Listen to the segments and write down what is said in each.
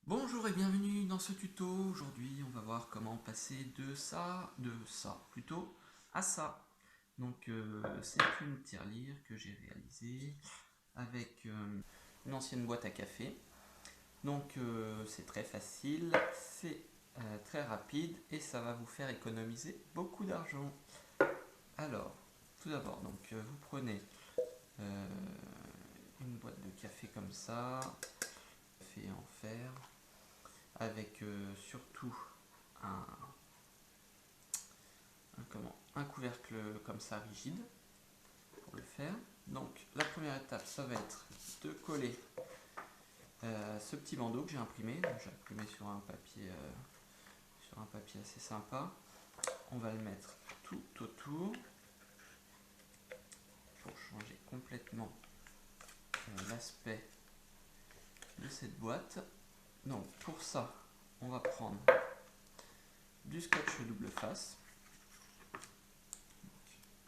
Bonjour et bienvenue dans ce tuto. Aujourd'hui on va voir comment passer de ça plutôt, à ça. Donc c'est une tirelire que j'ai réalisée avec une ancienne boîte à café. Donc c'est très facile, c'est très rapide et ça va vous faire économiser beaucoup d'argent. Alors, tout d'abord, donc vous prenez euh, une boîte de café comme ça, café en fer, avec surtout un, un couvercle comme ça rigide pour le faire. Donc la première étape, ça va être de coller ce petit bandeau que j'ai imprimé. J'ai imprimé sur un papier assez sympa. On va le mettre tout autour pour changer complètement l'aspect de cette boîte. Donc pour ça, on va prendre du scotch double face.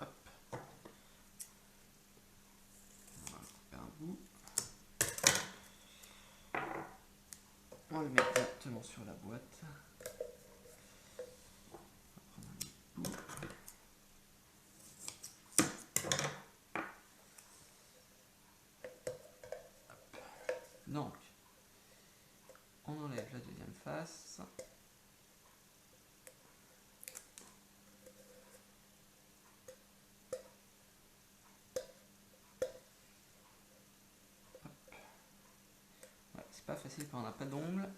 Hop, on va couper un bout. On va le mettre directement sur la boîte. On va prendre un bout. Donc, on enlève la deuxième face. Ouais, c'est pas facile quand on n'a pas d'ongles.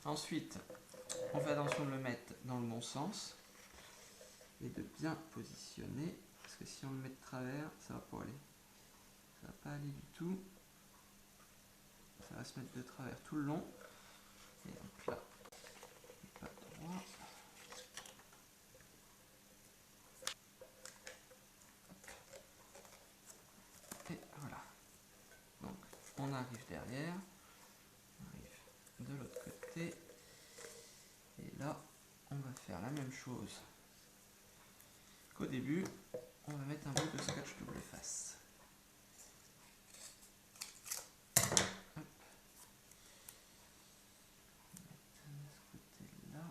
Ensuite, on fait attention de le mettre dans le bon sens et de bien positionner, parce que si on le met de travers, ça va pas aller. Ça va pas aller du tout. Ça va se mettre de travers tout le long. Et donc là, pas droit. Et voilà. Donc, on arrive derrière. On arrive de l'autre côté. Et là, on va faire la même chose qu'au début. On va mettre un bout de scotch double face. Hop. De ce côté-là.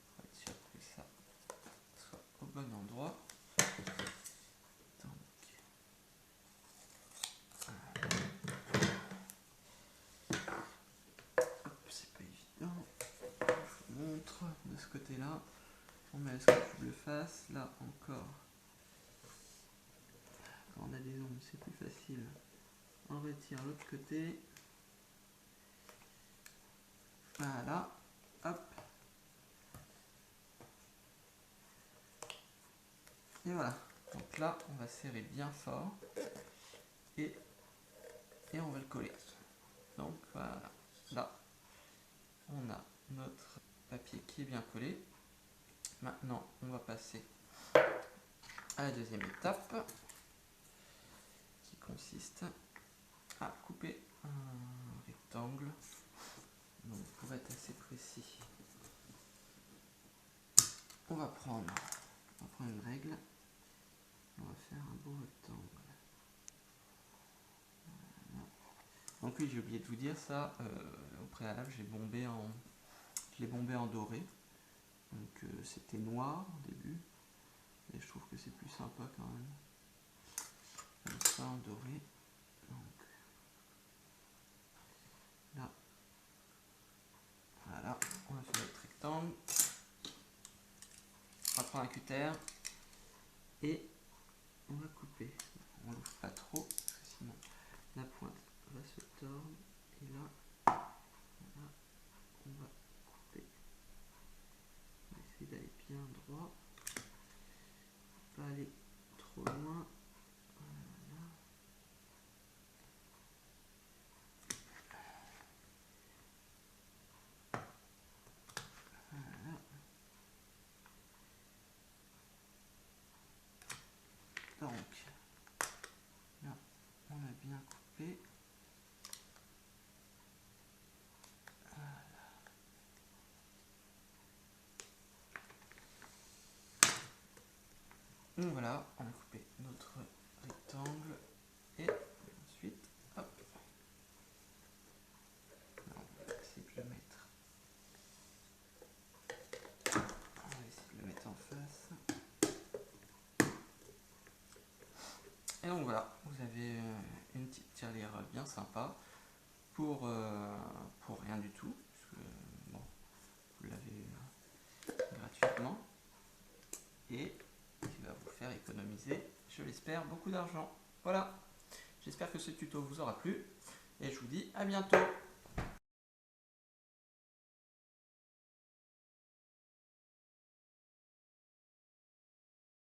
On va être sûr que ça soit au bon endroit. C'est pas évident. Je vous montre de ce côté-là. On met le scotch double face. Là encore. Quand on a des ongles, c'est plus facile. On retire l'autre côté. Voilà. Hop. Et voilà. Donc là, on va serrer bien fort. Et on va le coller. Donc voilà. Là, on a notre papier qui est bien collé. Maintenant, on va passer à la deuxième étape, qui consiste à couper un rectangle. Donc pour être assez précis, on va prendre une règle. On va faire un beau rectangle. Voilà. Donc oui, j'ai oublié de vous dire ça, au préalable, je l'ai bombé en doré. Donc c'était noir au début, et je trouve que c'est plus sympa quand même. Comme ça en doré. Donc là, voilà, on va faire notre rectangle. On va prendre un cutter et on va couper. On l'ouvre pas trop, parce que sinon la pointe va se tordre. Et là, voilà, on va couper. On va essayer d'aller bien droit. Pas aller trop loin. Voilà. Voilà. Donc, là, on a bien coupé. Donc voilà, on a coupé notre rectangle et ensuite, hop, là, on va Et donc voilà, vous avez une petite tirelire bien sympa pour rien du tout, puisque bon, vous l'avez gratuitement, et qui va vous faire économiser, je l'espère, beaucoup d'argent. Voilà, j'espère que ce tuto vous aura plu, et je vous dis à bientôt.